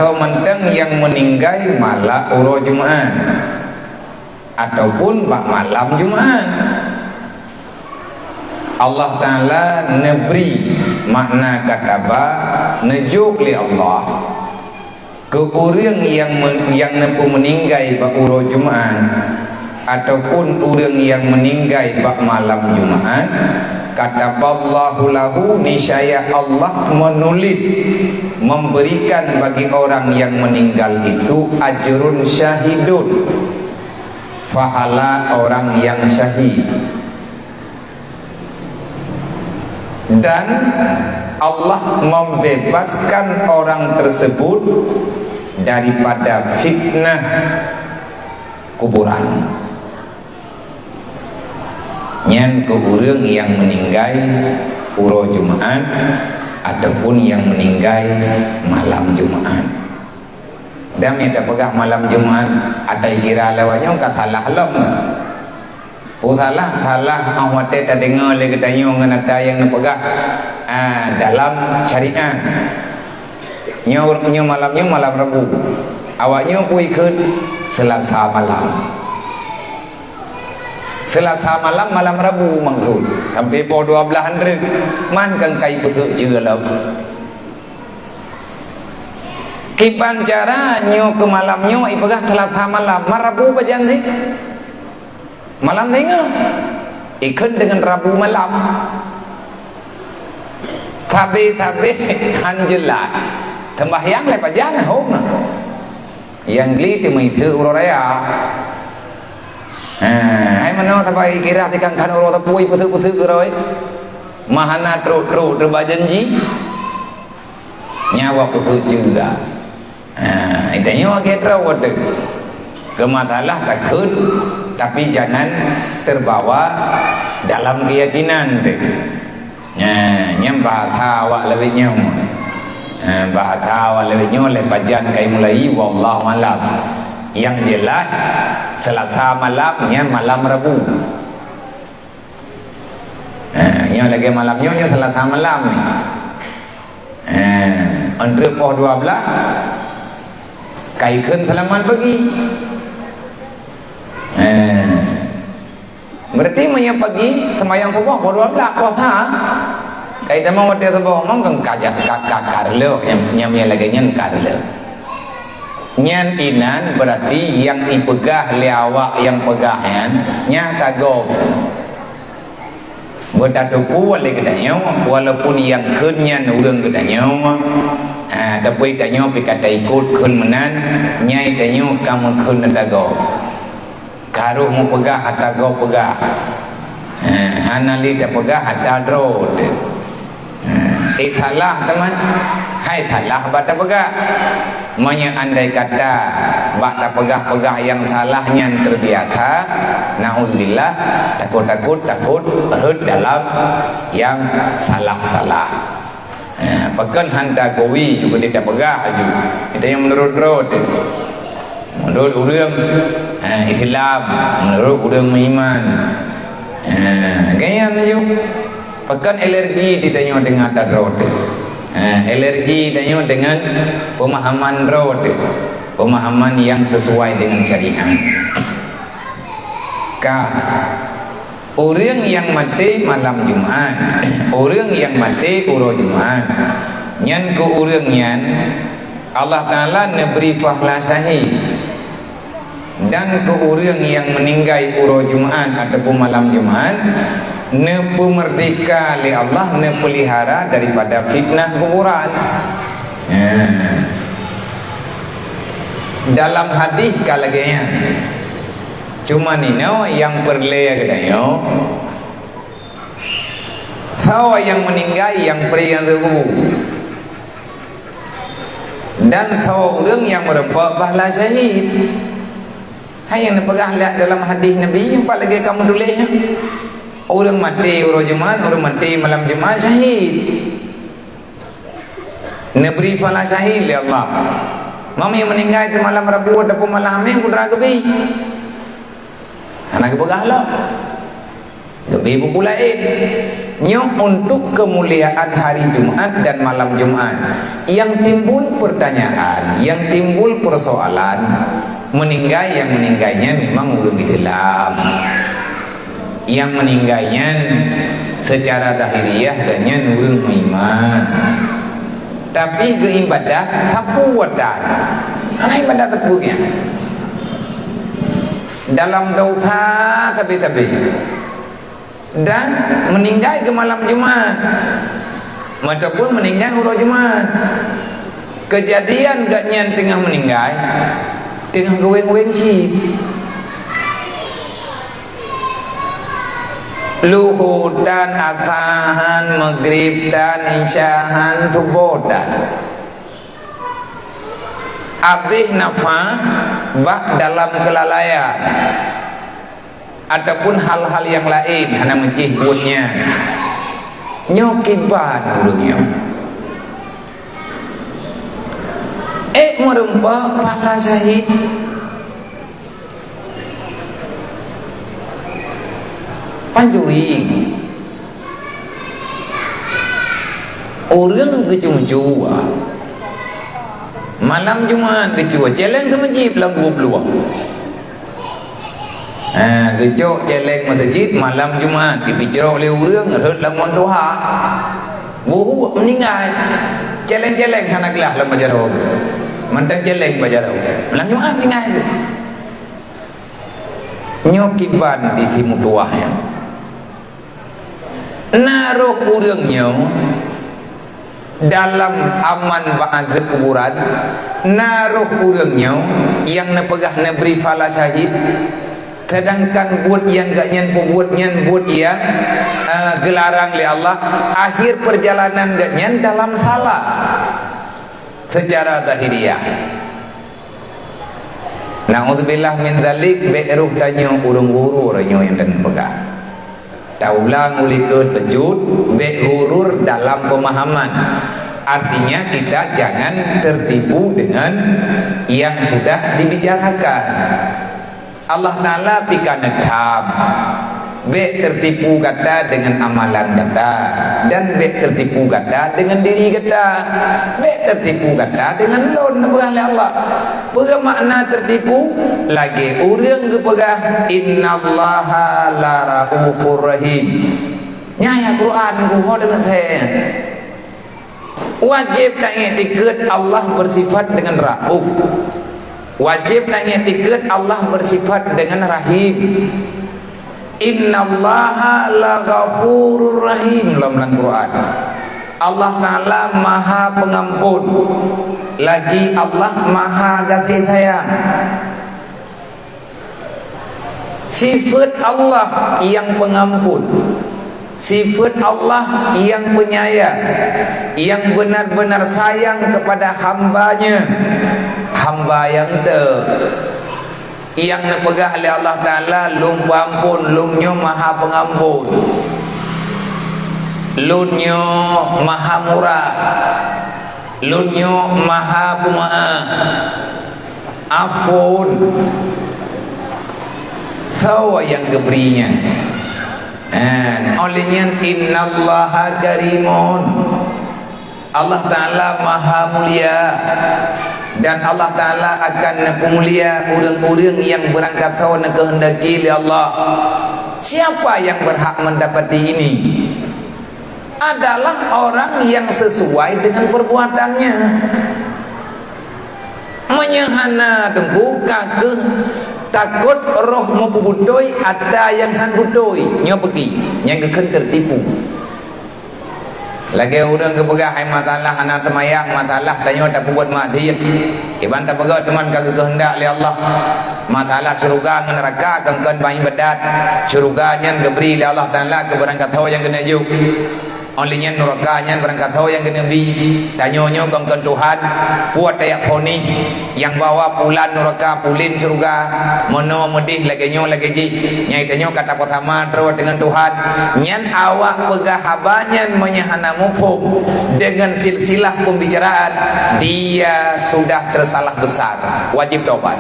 atau mentang yang meninggal malam uro Jumat ataupun bak malam Jumat. Allah Ta'ala neberi makna kataba nejuk li Allah ke orang yang nepu meninggal bak uro Jumat ataupun orang yang meninggal bak malam Jumat. Kataballahu lahu, niscaya Allah menulis memberikan bagi orang yang meninggal itu ajrun syahidun, pahala orang yang syahid. Dan Allah membebaskan orang tersebut daripada fitnah kuburan. Nyan ke orang yang meninggal uro Jumat ataupun yang meninggal malam Jumat. Dan ada pegah malam Jumat ada kira lewatnya kat salah lom. Oh salah awak tak dengar le katanya ngan ada yang pegah dalam syariat. Nyo malamnya malam Rabu. Awaknya pui ke Selasa malam. Selasa malam malam Rabu maksud sampai po 12 hari man kang kai betul je lah. Kipan cara nyo ke malamnya ipagah Selasa malam Rabu pajan sih. Malam tengah ikut dengan Rabu malam. Tabe hanjelah tembahyang le pajan hom. Yang gli tu mai thu raya. Hai mana tapai kira tikang kan orang tapui putu keroi mahana tru terbajanji nyawa putu juga. Itanya wakai terawat kematalah takut tapi jangan terbawa dalam keyakinan deh. Nyam bahasa awak lebih nyam bahasa awak lebih nyam le bajan kai mulai wallahu alam. Yang jelas Selasa malamnya malam Rabu. Yang lagi malamnya Selasa malam ni. Antara poh 12 kaikun selamat pagi. Berarti maya pagi semayang subuh poh 12 puasa. Kai dah mau dia subuh mong kajak kakak le yang lagi nyen karle. Nyan inan berarti yang dipegah liawak yang pegahan nyata go bertatupu oleh katanya walaupun yang kenyan urang katanya tapi katanya kata ikut kun menan nyai katanya kamu kun nadago karuh mu pegah hatago pegah hanali dah pegah hatadro salah teman hai salah bata pegah manya andai kata bata pegah-pegah yang salahnya terbiasa naudzubillah takut hud dalam yang salah-salah pekan handa kowi juga tidak pegah aju kita yang menurut urang Islam menurut urang iman kaya aju pekan alergi ditanya dengan tadrot alergi ditanya dengan pemahaman rod pemahaman yang sesuai dengan syariat. Orang yang mati malam Jumat orang yang mati uro Jumat nyan ku orang nyan Allah Ta'ala neberi fahla syahid dan ku orang yang meninggal uro Jumat ataupun malam Jumat nepu merdeka oleh Allah nepelihara daripada fitnah kuburan. Dalam hadis kalaganya cuma nino yang perlea katanya tahu yang meninggal yang pria tubuh dan tahu orang yang merempak pahala syahid. Hai yang dipegah dalam hadis Nabi yang pak lagi kamu tulis orang mati uro Jumat, orang mati malam Jumat syahid. Neberi fala syahid li Allah. Mami meninggal di malam Rabu ataupun malam Khamis kudra gebi. Anak pegahlah. Gebi pun lain. untuk kemuliaan hari Jumat dan malam Jumat. Yang timbul pertanyaan, yang timbul persoalan, yang meninggalnya memang belum digelam. Yang meninggalnya secara zahiriyah katanya nurul iman. Tapi ke ibadat tapuwatan. Ana ibadat tapunya. Dalam dosa tapi dan meninggal ke malam Jumat ataupun meninggal huruf Jumat. Kejadian gaknya tengah meninggal tengah goweng-goweng cip luhur dan atahan maghrib dan isyahan subuh dan abih nafah bak dalam kelalaian ataupun hal-hal yang lain hanya mencihbutnya nyokiban dulunya merempak pahala syahid panjuring orang kecuma-cuma malam Jumat kecua celeng ke masjid lang peluang kecok celeng masjid malam Jumat dipicara oleh orang rut lamun doha buhu meninggal celeng-celeng kana gelah lam bajaro mantang celeng bajaro malam Jumat meninggal nyokiban di timur doa ya naruh urangnya dalam aman ba'azab kuburan naruh urangnya yang nepegah neberi fala syahid sedangkan buat yang gak nyen buat yang gelarang oleh Allah akhir perjalanan gak nyen dalam salah secara zahiriyah. Na'udzubillah min dzalik be'ruh tanya urung-urur yang dan pegang taulang ulikut pejut be'urur dalam pemahaman. Artinya kita jangan tertipu dengan yang sudah dibicarakan. Allah Ta'ala pika nedam be tertipu kata dengan amalan kata dan be tertipu kata dengan diri kata be tertipu kata dengan lon oleh Allah pega makna tertipu lagi urang kepegah innallaha la raufur rahim nyaya Quran ku dengan teh wajib nak etikad Allah bersifat dengan rauf wajib nak etikad Allah bersifat dengan rahim. Innallaha laghafurur rahim dalam Quran. Allah Ta'ala maha pengampun lagi Allah maha kasih sayang. Sifat Allah yang pengampun, sifat Allah yang penyayang, yang benar-benar sayang kepada hambanya, hamba yang yang nepegah oleh Allah Ta'ala lung pampun, lungnya maha pengampun, lungnya maha murah, lungnya maha pemaaf, afun sawa yang keberinya. Olehnya innallaha karimun, Allah Ta'ala maha mulia dan Allah Ta'ala akan mulia orang-orang yang berangkat tahu nak kehendaki oleh Allah. Siapa yang berhak mendapati ini? Adalah orang yang sesuai dengan perbuatannya. Menyahana tengku kageh takut roh mau pebutoi ada yang han butoi nyo pergi yang keken tertipu. Lagi orang kepegah hai matalah anak temayang matalah tanya tak buat maksiat. Iban tak pegah teman kagak kehendak oleh Allah. Matalah syurga ngan neraka kengken bayi bedat. Syurga nyan geberi oleh Allah Taala ke berangkat tahu yang kena juk. Olehnya neraka nyan berangkat tahu yang kena bi. Tanyonyo kengken Tuhan puat dayak poni yang bawa pulan neraka pulin syurga. Mono medih lagi nyo lagi ji. Nyai tanyo kata pertama terus dengan Tuhan. Nyan awak pegah habanyan menyahana mufhum dengan silsilah pembicaraan dia sudah tersalah besar wajib tobat.